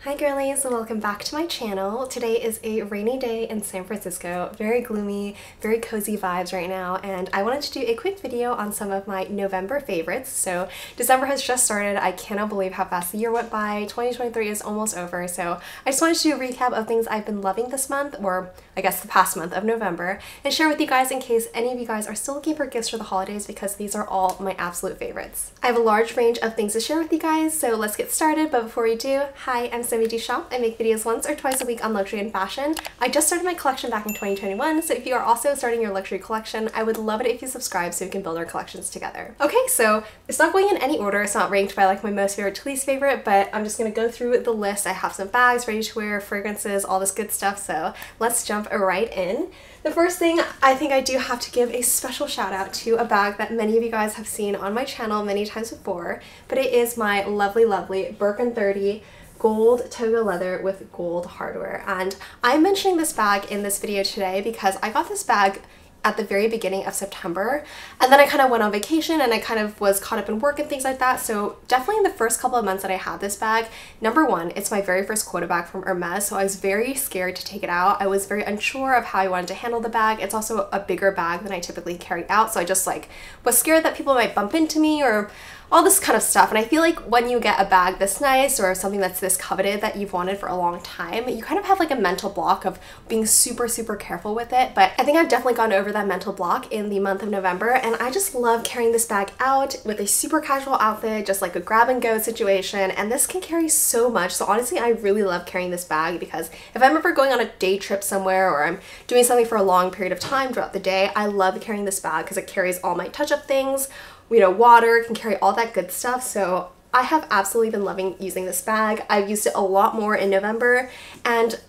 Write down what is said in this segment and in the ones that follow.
Hi girlies, welcome back to my channel. Today is a rainy day in San Francisco, very gloomy, very cozy vibes right now, and I wanted to do a quick video on some of my November favorites. So December has just started. I cannot believe how fast the year went by. 2023 is almost over, so I just wanted to do a recap of things I've been loving this month, or I guess the past month of November, and share with you guys in case any of you guys are still looking for gifts for the holidays, because these are all my absolute favorites. I have a large range of things to share with you guys, so let's get started. But before we do, hi, I'm Somidoshoppers. I make videos once or twice a week on luxury and fashion. I just started my collection back in 2021, so if you are also starting your luxury collection, I would love it if you subscribe so we can build our collections together. Okay, so it's not going in any order. It's not ranked by like my most favorite to least favorite, but I'm just gonna go through the list. I have some bags, ready to wear, fragrances, all this good stuff, so let's jump right in. The first thing, I think I do have to give a special shout out to a bag that many of you guys have seen on my channel many times before, but it is my lovely Birkin 30 gold toga leather with gold hardware. And I'm mentioning this bag in this video today because I got this bag at the very beginning of September, and then I kind of went on vacation and I kind of was caught up in work and things like that. So definitely in the first couple of months that I had this bag, number one, it's my very first quota bag from Hermes, so I was very scared to take it out. I was very unsure of how I wanted to handle the bag. It's also a bigger bag than I typically carry out, so I just like was scared that people might bump into me or all this kind of stuff. And I feel like when you get a bag this nice or something that's this coveted that you've wanted for a long time, you kind of have like a mental block of being super careful with it. But I think I've definitely gone over that mental block in the month of November, and I just love carrying this bag out with a super casual outfit, just like a grab and go situation, and this can carry so much. So honestly, I really love carrying this bag because if I'm ever going on a day trip somewhere or I'm doing something for a long period of time throughout the day, I love carrying this bag because it carries all my touch-up things, you know, water, can carry all that good stuff. So I have absolutely been loving using this bag. I've used it a lot more in November, and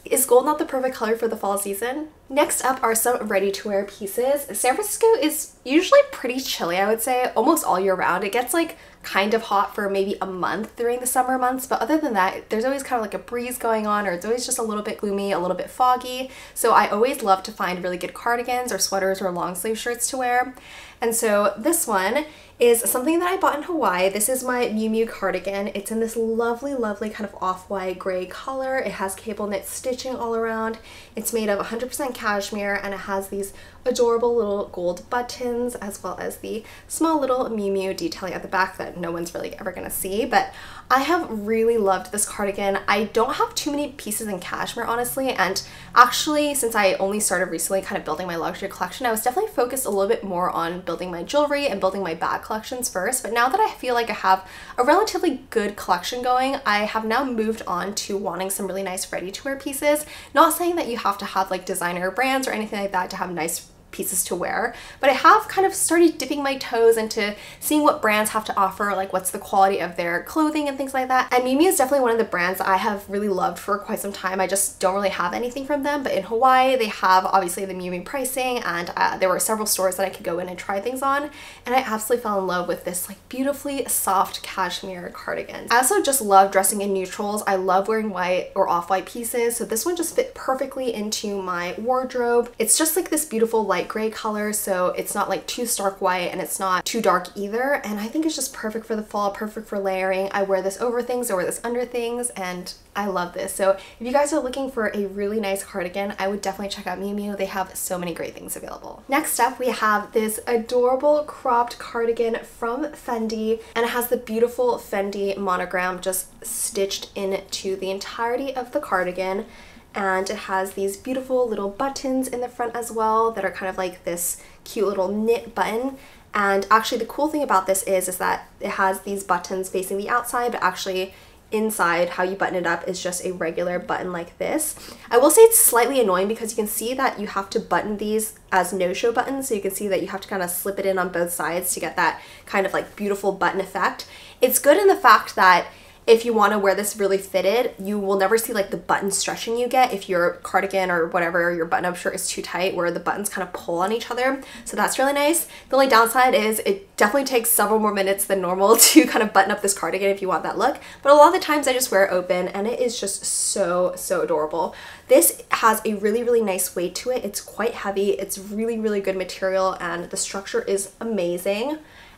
is gold not the perfect color for the fall season? Next up are some ready-to-wear pieces. San Francisco is usually pretty chilly, I would say, almost all year round. It gets like kind of hot for maybe a month during the summer months, but other than that, there's always kind of like a breeze going on, or it's always just a little bit gloomy, a little bit foggy. So I always love to find really good cardigans or sweaters or long sleeve shirts to wear. And so this one is something that I bought in Hawaii. This is my Miu Miu cardigan. It's in this lovely kind of off-white gray color. It has cable knit stitching all around. It's made of 100% cashmere, and it has these adorable little gold buttons, as well as the small little Miu Miu detailing at the back that no one's really ever gonna see. But I have really loved this cardigan. I don't have too many pieces in cashmere, honestly, and actually, since I only started recently kind of building my luxury collection, I was definitely focused a little bit more on building my jewelry and building my bag collections first. But now that I feel like I have a relatively good collection going, I have now moved on to wanting some really nice ready-to-wear pieces. Not saying that you have to have like designer brands or anything like that to have nice pieces to wear, but I have kind of started dipping my toes into seeing what brands have to offer, like what's the quality of their clothing and things like that. And Miu Miu is definitely one of the brands that I have really loved for quite some time. I just don't really have anything from them, but in Hawaii they have obviously the Miu Miu pricing, and there were several stores that I could go in and try things on, and I absolutely fell in love with this like beautifully soft cashmere cardigan. I also just love dressing in neutrals. I love wearing white or off-white pieces, so this one just fit perfectly into my wardrobe. It's just like this beautiful light gray color, so it's not like too stark white and it's not too dark either, and I think it's just perfect for the fall, perfect for layering. I wear this over things, I wear this under things, and I love this. So if you guys are looking for a really nice cardigan, I would definitely check out Miu Miu. They have so many great things available. Next up, we have this adorable cropped cardigan from Fendi, and it has the beautiful Fendi monogram just stitched into the entirety of the cardigan. And it has these beautiful little buttons in the front as well that are kind of like this cute little knit button. And actually the cool thing about this is that it has these buttons facing the outside, but actually inside how you button it up is just a regular button like this. I will say it's slightly annoying because you can see that you have to button these as no-show buttons, so you can see that you have to kind of slip it in on both sides to get that kind of like beautiful button effect. It's good in the fact that if you want to wear this really fitted, you will never see like the button stretching you get if your cardigan or whatever, your button-up shirt is too tight where the buttons kind of pull on each other. So that's really nice. The only downside is it definitely takes several more minutes than normal to kind of button up this cardigan if you want that look. But a lot of the times I just wear it open, and it is just so adorable. This has a really nice weight to it. It's quite heavy. It's really good material, and the structure is amazing.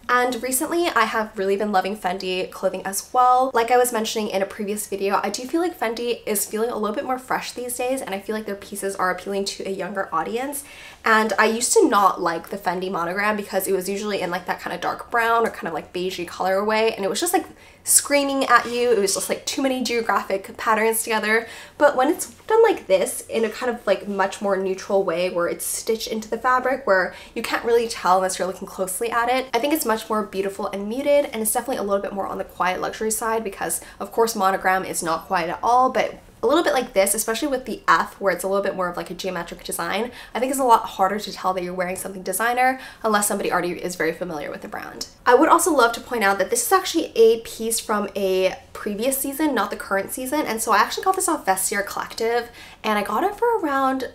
And recently I have really been loving Fendi clothing as well. Like I was mentioning in a previous video, I do feel like Fendi is feeling a little bit more fresh these days, and I feel like their pieces are appealing to a younger audience. And I used to not like the Fendi monogram because it was usually in like that kind of dark brown or kind of like beigey colorway, and it was just like screaming at you. It was just like too many geographic patterns together. But when it's done like this in a kind of like much more neutral way where it's stitched into the fabric where you can't really tell unless you're looking closely at it, I think it's much more beautiful and muted, and it's definitely a little bit more on the quiet luxury side because of course monogram is not quiet at all, but a little bit like this, especially with the F where it's a little bit more of like a geometric design, I think it's a lot harder to tell that you're wearing something designer unless somebody already is very familiar with the brand. I would also love to point out that this is actually a piece from a previous season, not the current season, and so I actually got this off Vestiaire Collective, and I got it for around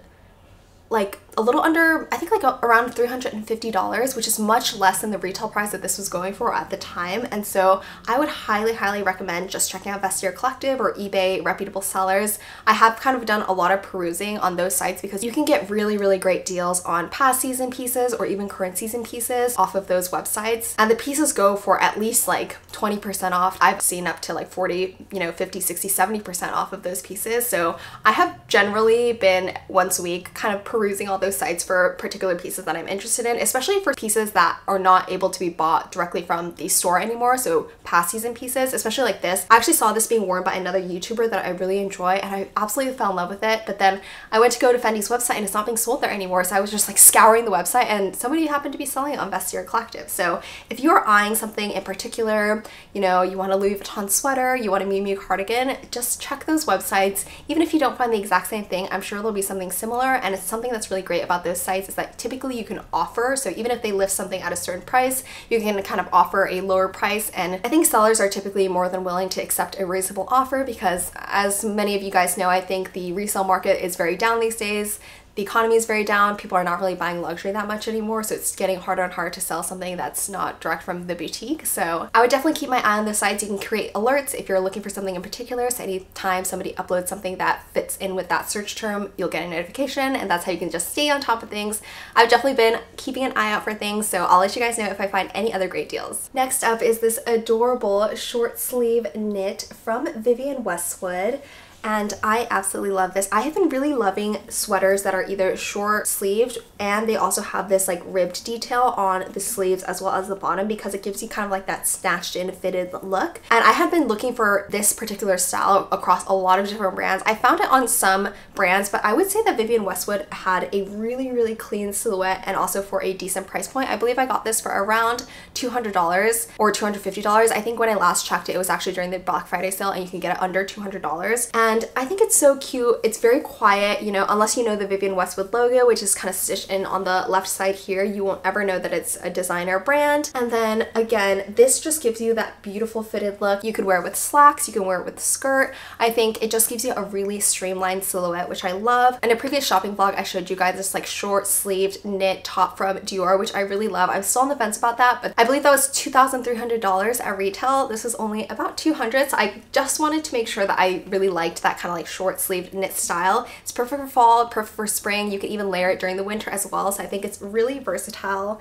like a little under, I think like around $350, which is much less than the retail price that this was going for at the time. And so I would highly recommend just checking out Vestiaire Collective or eBay reputable sellers. I have kind of done a lot of perusing on those sites because you can get really great deals on past season pieces or even current season pieces off of those websites. And the pieces go for at least like 20% off. I've seen up to like 40, 50, 60, 70% off of those pieces. So I have generally been once a week kind of perusing all those sites for particular pieces that I'm interested in, especially for pieces that are not able to be bought directly from the store anymore, so past season pieces, especially like this. I actually saw this being worn by another YouTuber that I really enjoy, and I absolutely fell in love with it, but then I went to go to Fendi's website and it's not being sold there anymore, so I was just like scouring the website and somebody happened to be selling it on Vestiaire Collective. So if you're eyeing something in particular, you want a Louis Vuitton sweater, you want a Miu Miu cardigan, just check those websites. Even if you don't find the exact same thing, I'm sure there'll be something similar, and it's something that's really great about those sites is that typically you can offer, so even if they list something at a certain price, you can kind of offer a lower price, and I think sellers are typically more than willing to accept a reasonable offer because, as many of you guys know, I think the resale market is very down these days. The economy is very down. People are not really buying luxury that much anymore, so it's getting harder and harder to sell something that's not direct from the boutique. So I would definitely keep my eye on the sites. You can create alerts if you're looking for something in particular, so anytime somebody uploads something that fits in with that search term, you'll get a notification, and that's how you can just stay on top of things. I've definitely been keeping an eye out for things, so I'll let you guys know if I find any other great deals. Next up is this adorable short sleeve knit from Vivienne Westwood. And I absolutely love this. I have been really loving sweaters that are either short sleeved and they also have this like ribbed detail on the sleeves as well as the bottom because it gives you kind of like that snatched in fitted look. And I have been looking for this particular style across a lot of different brands. I found it on some brands, but I would say that Vivienne Westwood had a really clean silhouette and also for a decent price point. I believe I got this for around $200 or $250. I think when I last checked it was actually during the Black Friday sale and you can get it under $200. And I think it's so cute. It's very quiet, unless you know the Vivienne Westwood logo, which is kind of stitched in on the left side here, you won't ever know that it's a designer brand. And then again, this just gives you that beautiful fitted look. You could wear it with slacks, you can wear it with a skirt. I think it just gives you a really streamlined silhouette, which I love. In a previous shopping vlog, I showed you guys this like short sleeved knit top from Dior, which I really love. I'm still on the fence about that, but I believe that was $2,300 at retail. This is only about $200, so I just wanted to make sure that I really liked that kind of like short sleeved knit style. It's perfect for fall, perfect for spring. You can even layer it during the winter as well, so I think it's really versatile.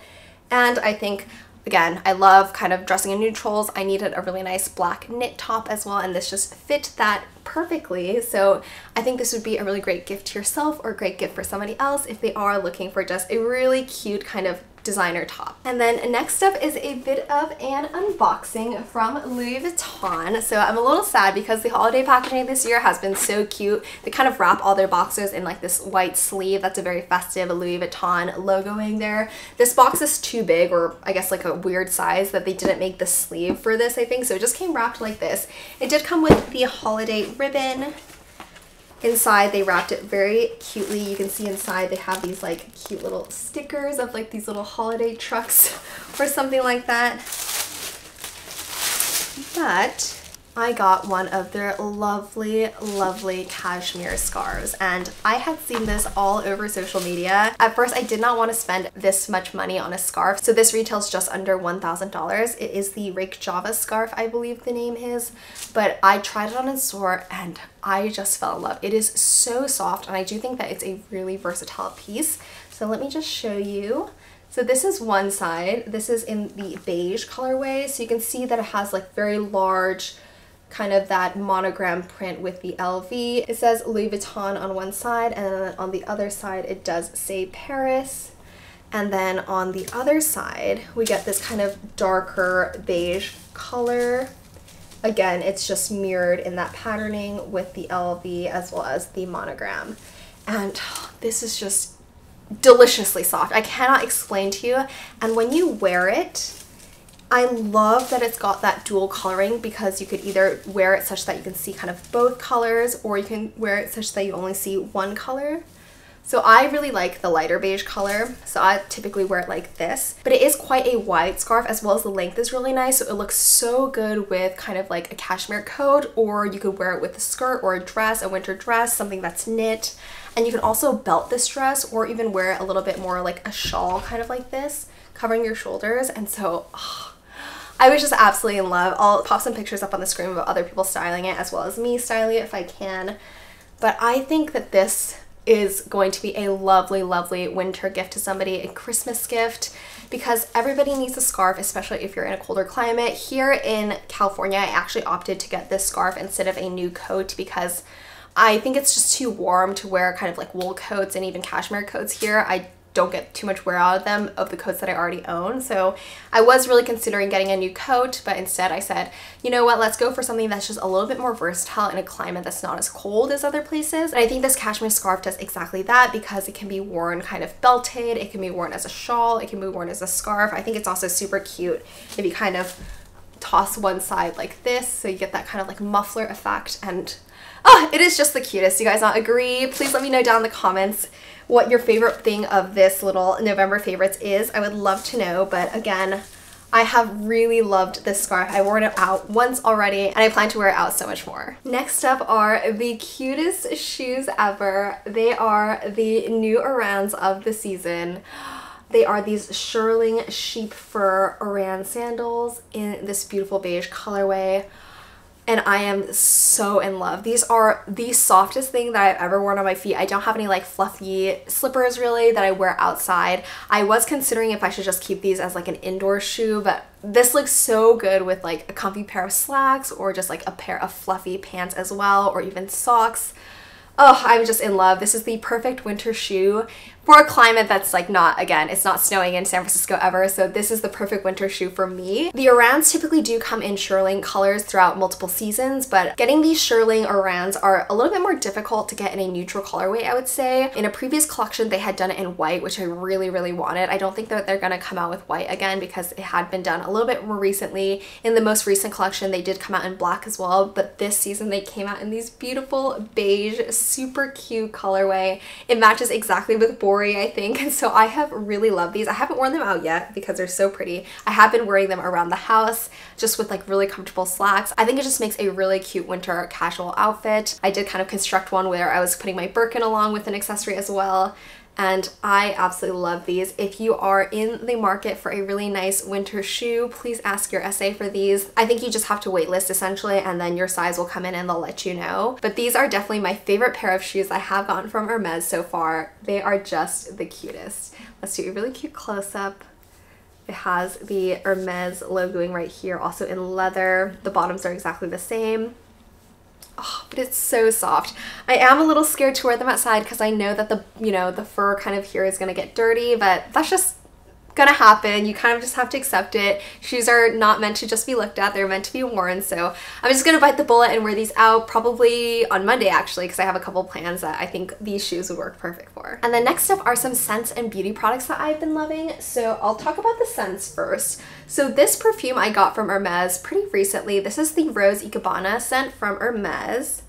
And I think, again, I love kind of dressing in neutrals. I needed a really nice black knit top as well, and this just fit that perfectly. So I think this would be a really great gift to yourself or a great gift for somebody else if they are looking for just a really cute kind of designer top. And then next up is a bit of an unboxing from Louis Vuitton. So I'm a little sad because the holiday packaging this year has been so cute. They kind of wrap all their boxes in like this white sleeve that's a very festive Louis Vuitton logoing there. This box is too big, or I guess like a weird size that they didn't make the sleeve for this, I think, so it just came wrapped like this. It did come with the holiday ribbon. Inside they wrapped it very cutely. You can see inside they have these like cute little stickers of like these little holiday trucks or something like that. But I got one of their lovely cashmere scarves, and I had seen this all over social media. At first I did not want to spend this much money on a scarf, so this retails just under $1,000. It is the Reykjavik scarf, I believe the name is, but I tried it on in store and I just fell in love. It is so soft, and I do think that it's a really versatile piece. So let me just show you. So this is one side. This is in the beige colorway. So you can see that it has like very large, kind of that monogram print with the LV. It says Louis Vuitton on one side, and then on the other side it does say Paris. And then on the other side we get this kind of darker beige color. Again, it's just mirrored in that patterning with the LV as well as the monogram. And this is just deliciously soft. I cannot explain to you. And when you wear it, I love that it's got that dual coloring, because you could either wear it such that you can see kind of both colors, or you can wear it such that you only see one color. So I really like the lighter beige color, so I typically wear it like this. But it is quite a wide scarf, as well as the length is really nice, so it looks so good with kind of like a cashmere coat, or you could wear it with a skirt or a dress, a winter dress, something that's knit. And you can also belt this dress, or even wear it a little bit more like a shawl, kind of like this, covering your shoulders. And so I was just absolutely in love. I'll pop some pictures up on the screen of other people styling it, as well as me styling it if I can. But I think that this is going to be a lovely, lovely winter gift to somebody, a Christmas gift, because everybody needs a scarf, especially if you're in a colder climate. Here in California, I actually opted to get this scarf instead of a new coat, because I think it's just too warm to wear kind of like wool coats and even cashmere coats here. I don't get too much wear out of them, of the coats that I already own. So I was really considering getting a new coat, but instead I said, you know what, let's go for something that's just a little bit more versatile in a climate that's not as cold as other places. And I think this cashmere scarf does exactly that, because it can be worn kind of belted, it can be worn as a shawl, it can be worn as a scarf. I think it's also super cute if you kind of toss one side like this, so you get that kind of like muffler effect. And oh, it is just the cutest. You guys not agree? Please let me know down in the comments what your favorite thing of this little November favorites is. I would love to know. But again, I have really loved this scarf. I wore it out once already, and I plan to wear it out so much more. Next up are the cutest shoes ever. They are the new Orans of the season. They are these shearling sheep fur Oran sandals in this beautiful beige colorway. And I am so in love. These are the softest thing that I've ever worn on my feet. I don't have any like fluffy slippers really that I wear outside. I was considering if I should just keep these as like an indoor shoe, but this looks so good with like a comfy pair of slacks, or just like a pair of fluffy pants as well, or even socks. Oh, I'm just in love. This is the perfect winter shoe for a climate that's like not, again, it's not snowing in San Francisco ever, so this is the perfect winter shoe for me. The Orans typically do come in shearling colors throughout multiple seasons, but getting these shearling Orans are a little bit more difficult to get in a neutral colorway, I would say. In a previous collection, they had done it in white, which I really, really wanted. I don't think that they're gonna come out with white again, because it had been done a little bit more recently. In the most recent collection, they did come out in black as well, but this season they came out in these beautiful beige, super cute colorway. It matches exactly with I think, and so I have really loved these. I haven't worn them out yet because they're so pretty. I have been wearing them around the house just with like really comfortable slacks. I think it just makes a really cute winter casual outfit. I did kind of construct one where I was putting my Birkin along with an accessory as well, and I absolutely love these. If you are in the market for a really nice winter shoe, please ask your SA for these. I think you just have to waitlist essentially, and then your size will come in and they'll let you know. But these are definitely my favorite pair of shoes I have gotten from Hermes so far. They are just the cutest. Let's do a really cute close-up. It has the Hermes logoing right here, also in leather. The bottoms are exactly the same. Oh, but it's so soft. I am a little scared to wear them outside because I know that the fur kind of here is gonna get dirty, but that's just gonna happen. You kind of just have to accept it. Shoes are not meant to just be looked at, they're meant to be worn. So I'm just gonna bite the bullet and wear these out probably on Monday actually, because I have a couple plans that I think these shoes would work perfect for. And then next up are some scents and beauty products that I've been loving. So I'll talk about the scents first. So this perfume I got from Hermes pretty recently. This is the Rose Ikebana scent from Hermes.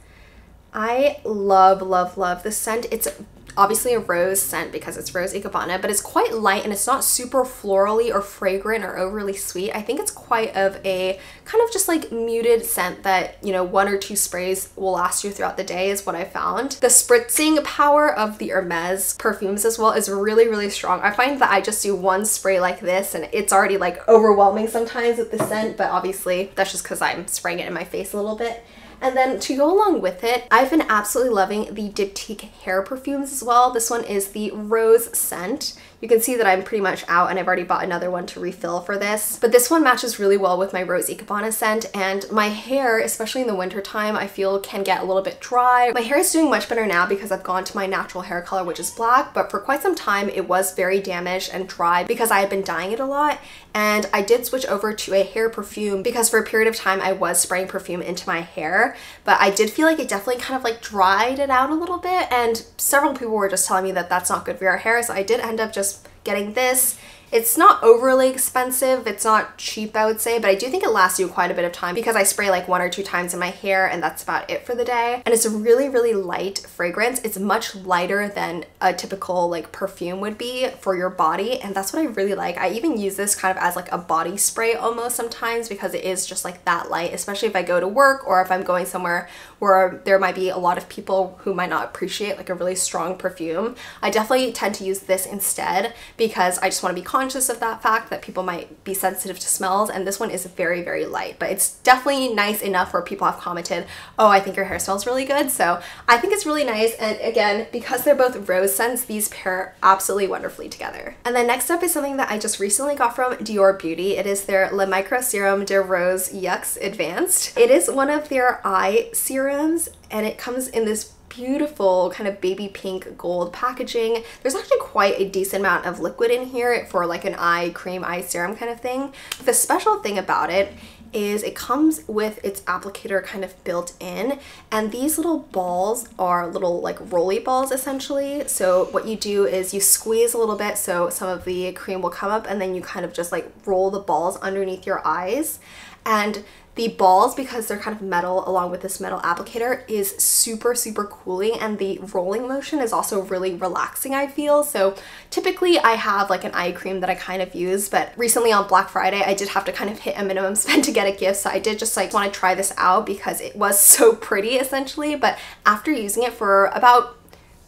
I love, love, love this scent. It's obviously a rose scent because it's Rose Ikebana, but it's quite light and it's not super florally or fragrant or overly sweet. I think it's quite of a kind of just like muted scent that, you know, 1 or 2 sprays will last you throughout the day is what I found. The spritzing power of the Hermes perfumes as well is really, really strong. I find that I just do 1 spray like this and it's already like overwhelming sometimes with the scent, but obviously that's just because I'm spraying it in my face a little bit. And then to go along with it, I've been absolutely loving the Diptyque hair perfumes as well. This one is the Rose scent. You can see that I'm pretty much out and I've already bought another one to refill for this. But this one matches really well with my Rose Ikebana scent, and my hair, especially in the winter time, I feel can get a little bit dry. My hair is doing much better now because I've gone to my natural hair color, which is black, but for quite some time it was very damaged and dry because I had been dyeing it a lot. And I did switch over to a hair perfume because for a period of time I was spraying perfume into my hair, but I did feel like it definitely kind of like dried it out a little bit, and several people were just telling me that that's not good for your hair, so I did end up just getting this. It's not overly expensive, it's not cheap I would say, but I do think it lasts you quite a bit of time because I spray like 1 or 2 times in my hair and that's about it for the day. And it's a really, really light fragrance. It's much lighter than a typical like perfume would be for your body, and that's what I really like. I even use this kind of as like a body spray almost sometimes because it is just like that light, especially if I go to work or if I'm going somewhere where there might be a lot of people who might not appreciate like a really strong perfume. I definitely tend to use this instead because I just want to be conscious of that fact that people might be sensitive to smells, and this one is very, very light, but it's definitely nice enough where people have commented, oh, I think your hair smells really good. So I think it's really nice, and again, because they're both rose scents, these pair absolutely wonderfully together. And then next up is something that I just recently got from Dior Beauty. It is their Le Micro Serum de Rose Yux Advanced. It is one of their eye serums, and it comes in this beautiful kind of baby pink gold packaging. There's actually quite a decent amount of liquid in here for like an eye cream, eye serum kind of thing. The special thing about it is it comes with its applicator kind of built in, and these little balls are little like rolly balls essentially. So what you do is you squeeze a little bit so some of the cream will come up, and then you kind of just like roll the balls underneath your eyes. And the balls, because they're kind of metal along with this metal applicator, is super, super cooling, and the rolling motion is also really relaxing, I feel. So typically I have like an eye cream that I kind of use, but recently on Black Friday I did have to kind of hit a minimum spend to get a gift, so I did just like want to try this out because it was so pretty essentially. But after using it for about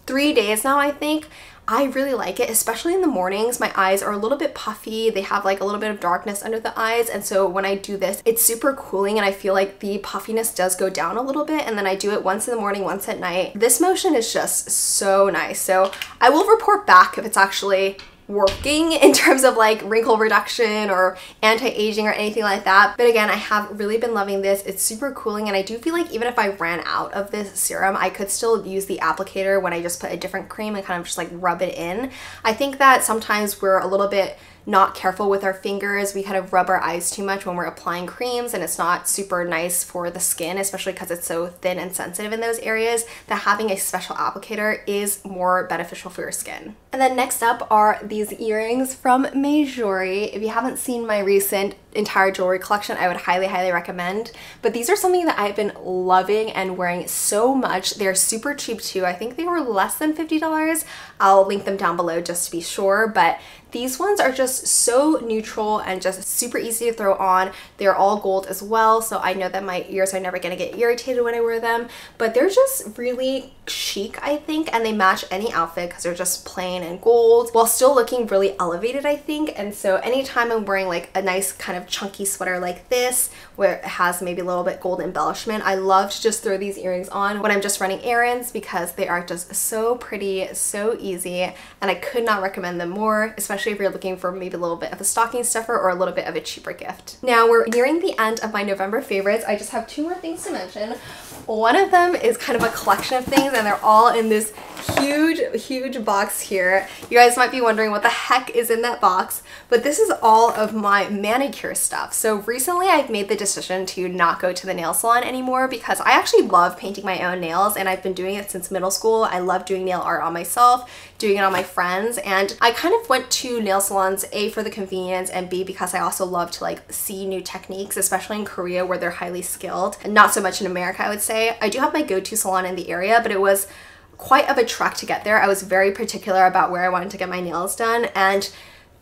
3 days now, I think, I really like it, especially in the mornings. My eyes are a little bit puffy. They have like a little bit of darkness under the eyes. And so when I do this, it's super cooling, and I feel like the puffiness does go down a little bit. And then I do it once in the morning, once at night. This motion is just so nice. So I will report back if it's actually working in terms of like wrinkle reduction or anti-aging or anything like that. But again, I have really been loving this. It's super cooling, and I do feel like even if I ran out of this serum, I could still use the applicator when I just put a different cream and kind of just like rub it in. I think that sometimes we're a little bit not careful with our fingers. We kind of rub our eyes too much when we're applying creams, and it's not super nice for the skin, especially because it's so thin and sensitive in those areas, that having a special applicator is more beneficial for your skin. And then next up are these earrings from Meijuri. If you haven't seen my recent entire jewelry collection, I would highly, highly recommend. But these are something that I've been loving and wearing so much. They're super cheap too. I think they were less than $50. I'll link them down below just to be sure, but these ones are just so neutral and just super easy to throw on. They're all gold as well, so I know that my ears are never gonna get irritated when I wear them, but they're just really chic, I think, and they match any outfit because they're just plain and gold while still looking really elevated, I think. And so anytime I'm wearing like a nice kind of chunky sweater like this where it has maybe a little bit gold embellishment, I love to just throw these earrings on when I'm just running errands because they are just so pretty, so easy, and I could not recommend them more, especially if you're looking for maybe a little bit of a stocking stuffer or a little bit of a cheaper gift. Now we're nearing the end of my November favorites. I just have 2 more things to mention. One of them is kind of a collection of things, and they're all in this huge box here. You guys might be wondering what the heck is in that box, but this is all of my manicure stuff. So recently I've made the decision to not go to the nail salon anymore because I actually love painting my own nails, and I've been doing it since middle school. I love doing nail art on myself, doing it on my friends, and I kind of went to nail salons, A, for the convenience, and B, because I also love to like see new techniques, especially in Korea where they're highly skilled, and not so much in America, I would say. I do have my go-to salon in the area, but it was quite of a trek to get there. I was very particular about where I wanted to get my nails done, and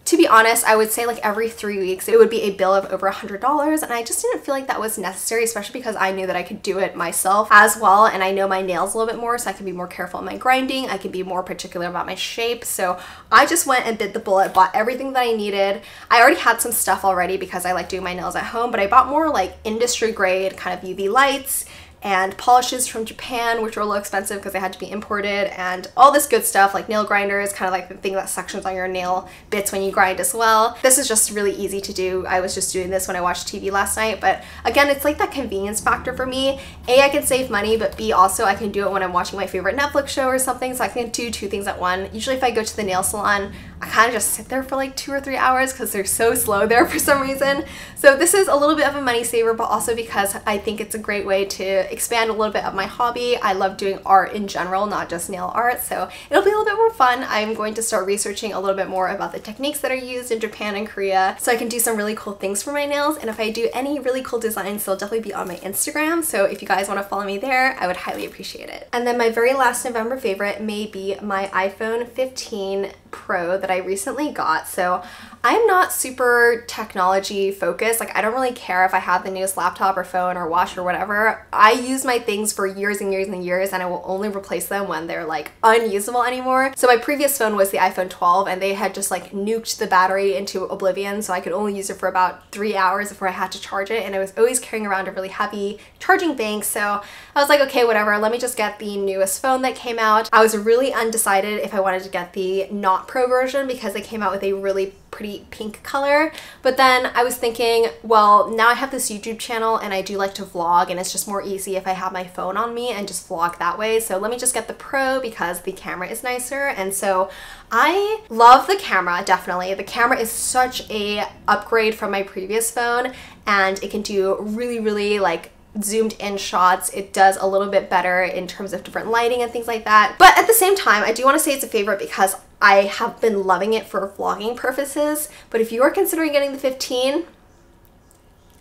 to be honest, I would say like every 3 weeks it would be a bill of over $100, and I just didn't feel like that was necessary, especially because I knew that I could do it myself as well, and I know my nails a little bit more, so I can be more careful in my grinding. I can be more particular about my shape, so I just went and bit the bullet, bought everything that I needed. I already had some stuff already because I like doing my nails at home, but I bought more like industry grade kind of UV lights and polishes from Japan, which were a little expensive because they had to be imported, and all this good stuff like nail grinders, kind of like the thing that sections on your nail bits when you grind as well. This is just really easy to do. I was just doing this when I watched TV last night, but again, it's like that convenience factor for me. A, I can save money, but B, also I can do it when I'm watching my favorite Netflix show or something, so I can do two things at once. Usually if I go to the nail salon, I kind of just sit there for like 2 or 3 hours because they're so slow there for some reason. So this is a little bit of a money saver, but also because I think it's a great way to expand a little bit of my hobby. I love doing art in general, not just nail art, so it'll be a little bit more fun. I'm going to start researching a little bit more about the techniques that are used in Japan and Korea so I can do some really cool things for my nails, and if I do any really cool designs, they'll definitely be on my Instagram, so if you guys want to follow me there, I would highly appreciate it. And then my very last November favorite may be my iPhone 15 Pro that I recently got. So I'm not super technology focused. Like, I don't really care if I have the newest laptop or phone or watch or whatever. I use my things for years and years and years, and I will only replace them when they're like unusable anymore. So my previous phone was the iPhone 12, and they had just like nuked the battery into oblivion, so I could only use it for about 3 hours before I had to charge it, and I was always carrying around a really heavy charging bank. So I was like, okay, whatever, let me just get the newest phone that came out. I was really undecided if I wanted to get the not Pro version because they came out with a really pretty pink color, but then I was thinking, well, now I have this YouTube channel and I do like to vlog, and it's just more easy if I have my phone on me and just vlog that way, so let me just get the Pro because the camera is nicer. And so I love the camera, definitely. The camera is such a upgrade from my previous phone, and it can do really like zoomed in shots. It does a little bit better in terms of different lighting and things like that. But at the same time, I do want to say it's a favorite because I have been loving it for vlogging purposes. But if you are considering getting the 15,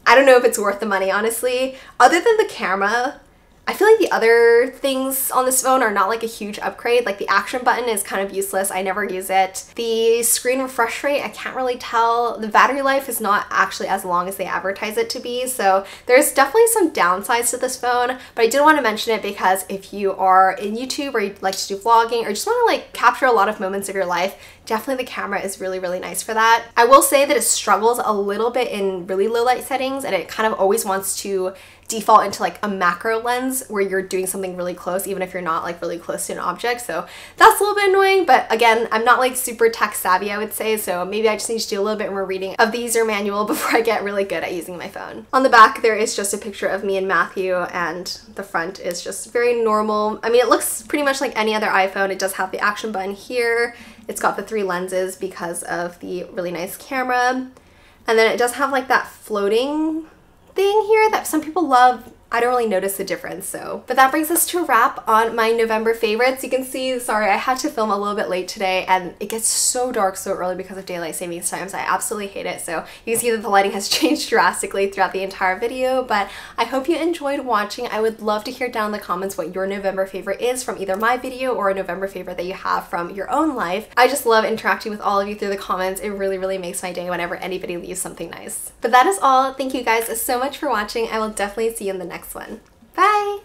I don't know if it's worth the money, honestly. Other than the camera, I feel like the other things on this phone are not like a huge upgrade. Like the action button is kind of useless. I never use it. The screen refresh rate, I can't really tell. The battery life is not actually as long as they advertise it to be. So there's definitely some downsides to this phone, but I did want to mention it because if you are in YouTube or you like to do vlogging or just want to like capture a lot of moments of your life, definitely the camera is really nice for that. I will say that it struggles a little bit in really low light settings, and it kind of always wants to default into like a macro lens where you're doing something really close even if you're not like really close to an object. So that's a little bit annoying, but again, I'm not like super tech savvy, I would say, so maybe I just need to do a little bit more reading of the user manual before I get really good at using my phone. On the back there is just a picture of me and Matthew, and the front is just very normal. I mean, it looks pretty much like any other iPhone. It does have the action button here. It's got the 3 lenses because of the really nice camera, and then it does have like that floating thing here that some people love. I don't really notice the difference, so. But that brings us to a wrap on my November favorites. You can see, sorry, I had to film a little bit late today, and it gets so dark so early because of daylight savings times. I absolutely hate it. So you can see that the lighting has changed drastically throughout the entire video, but I hope you enjoyed watching. I would love to hear down in the comments what your November favorite is from either my video or a November favorite that you have from your own life. I just love interacting with all of you through the comments. It really makes my day whenever anybody leaves something nice. But that is all. Thank you guys so much for watching. I will definitely see you in the next one. Bye!